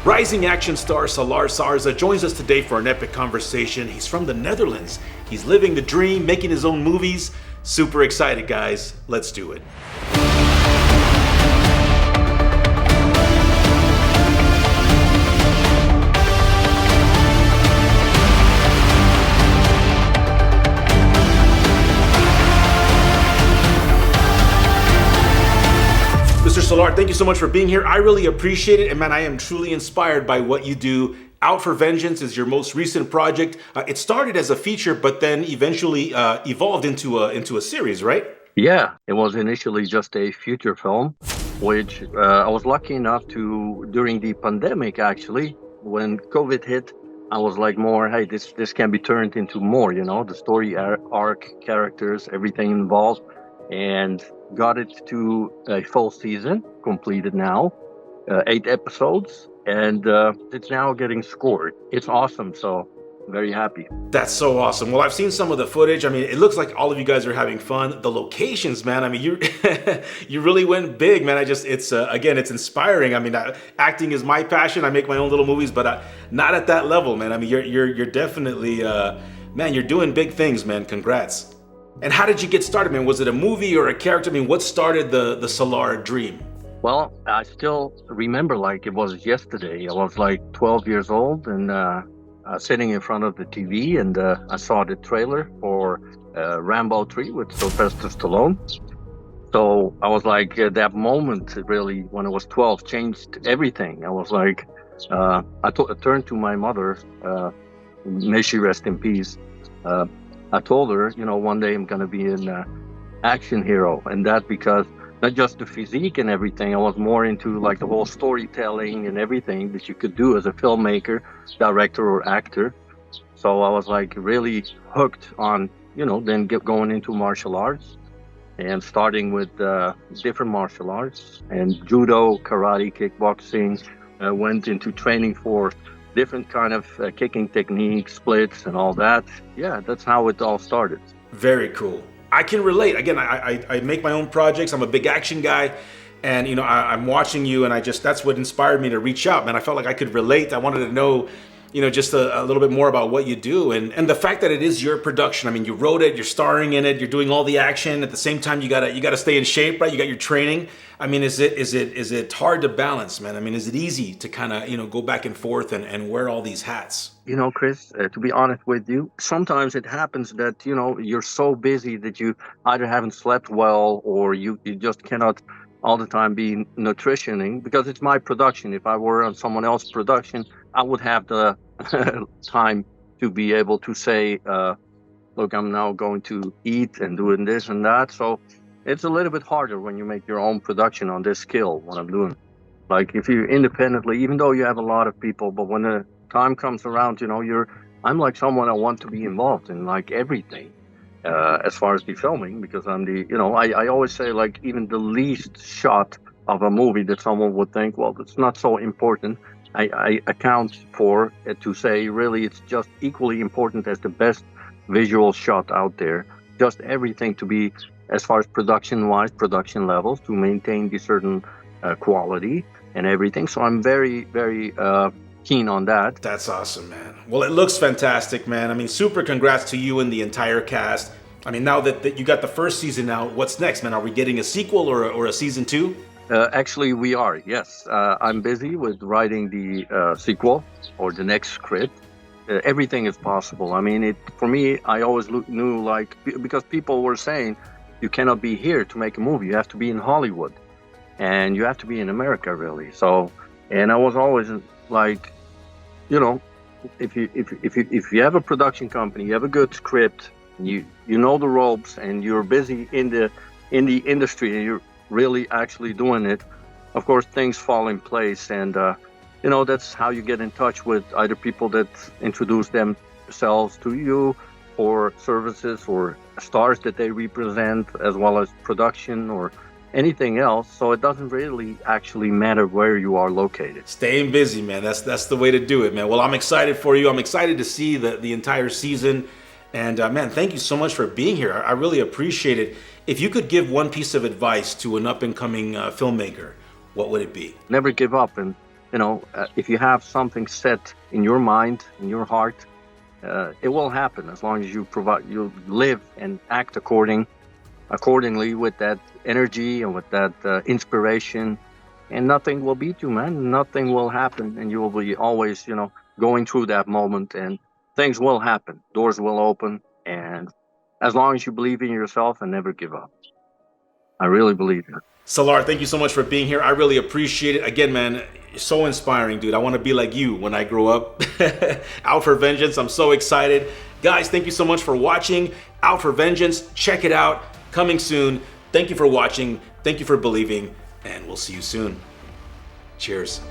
Rising action star SALAR ZARZA joins us today for an epic conversation. He's from the Netherlands. He's living the dream, making his own movies. Super excited, guys. Let's do it. Mr. SALAR, thank you so much for being here. I really appreciate it. And man, I am truly inspired by what you do. Out for Vengeance is your most recent project. It started as a feature, but then eventually evolved into a series, right? Yeah, it was initially just a feature film, which I was lucky enough to, during the pandemic actually, when COVID hit, I was like more, hey, this can be turned into more, the story arc, characters, everything involved, and got it to a full season, completed now, 8 episodes, and it's now getting scored. It's awesome, so very happy. That's so awesome. Well, I've seen some of the footage. I mean, it looks like all of you guys are having fun. The locations, man. I mean, you you really went big, man. It's again, it's inspiring. I mean, acting is my passion. I make my own little movies, but not at that level, man. I mean, you're definitely, man. You're doing big things, man. Congrats. And how did you get started, man? Was it a movie or a character? I mean, what started the SALAR dream? Well, I still remember like it was yesterday. I was like 12 years old and sitting in front of the TV, and I saw the trailer for Rambo 3 with Sylvester Stallone. So I was like, that moment really, when I was 12, changed everything. I was like, I turned to my mother, may she rest in peace. I told her, one day I'm going to be an action hero, and that because not just the physique and everything, I was more into like the whole storytelling and everything that you could do as a filmmaker, director, or actor. So I was like really hooked on, then going into martial arts and starting with different martial arts and judo, karate, kickboxing. Went into training for different kind of kicking techniques, splits, and all that. Yeah, that's how it all started. Very cool. I can relate. Again, I make my own projects. I'm a big action guy, and I'm watching you, and that's what inspired me to reach out, man. I felt like I could relate. I wanted to know, just a little bit more about what you do, and the fact that it is your production. I mean, you wrote it, you're starring in it, you're doing all the action at the same time. You gotta stay in shape, right? You got your training. I mean, is it hard to balance, man? I mean, is it easy to kind of go back and forth and wear all these hats? Chris, to be honest with you, sometimes it happens that, you're so busy that you either haven't slept well or you just cannot all the time be nutritioning, because it's my production. If I were on someone else's production, I would have the time to be able to say, look, I'm now going to eat and doing this and that. So it's a little bit harder when you make your own production on this skill, what I'm doing. Like if you independently, even though you have a lot of people, but when the time comes around, I'm like someone I want to be involved in like everything, as far as the filming, because I'm I always say like even the least shot of a movie that someone would think, well, it's not so important. I account for it to say really it's just equally important as the best visual shot out there. Just everything to be, as far as production levels, to maintain the certain quality and everything. So I'm very, very keen on that. That's awesome, man. Well, it looks fantastic, man. I mean, super congrats to you and the entire cast. I mean, now that you got the first season out, what's next, man? Are we getting a sequel or a season 2? Actually, we are, yes. I'm busy with writing the sequel or the next script. Everything is possible. I mean, for me, I always knew, like, because people were saying, you cannot be here to make a movie. You have to be in Hollywood, and you have to be in America, really. So, and I was always like, if you have a production company, you have a good script, you know the ropes, and you're busy in the industry, and you're really actually doing it, of course things fall in place. And that's how you get in touch with either people that introduce themselves to you, or services or stars that they represent, as well as production or anything else. So it doesn't really actually matter where you are located. Staying busy, man. That's the way to do it, man. Well, I'm excited for you. I'm excited to see the entire season. And man, thank you so much for being here. I really appreciate it. If you could give one piece of advice to an up-and-coming filmmaker, what would it be? Never give up. And if you have something set in your mind, in your heart, it will happen as long as you live and act accordingly with that energy and with that inspiration. And nothing will beat you, man. Nothing will happen, and you will be always, going through that moment, and things will happen. Doors will open, and as long as you believe in yourself and never give up, I really believe it. Salar, thank you so much for being here. I really appreciate it. Again, man, so inspiring, dude. I want to be like you when I grow up. Out for Vengeance. I'm so excited. Guys, thank you so much for watching. Out for Vengeance. Check it out. Coming soon. Thank you for watching. Thank you for believing. And we'll see you soon. Cheers.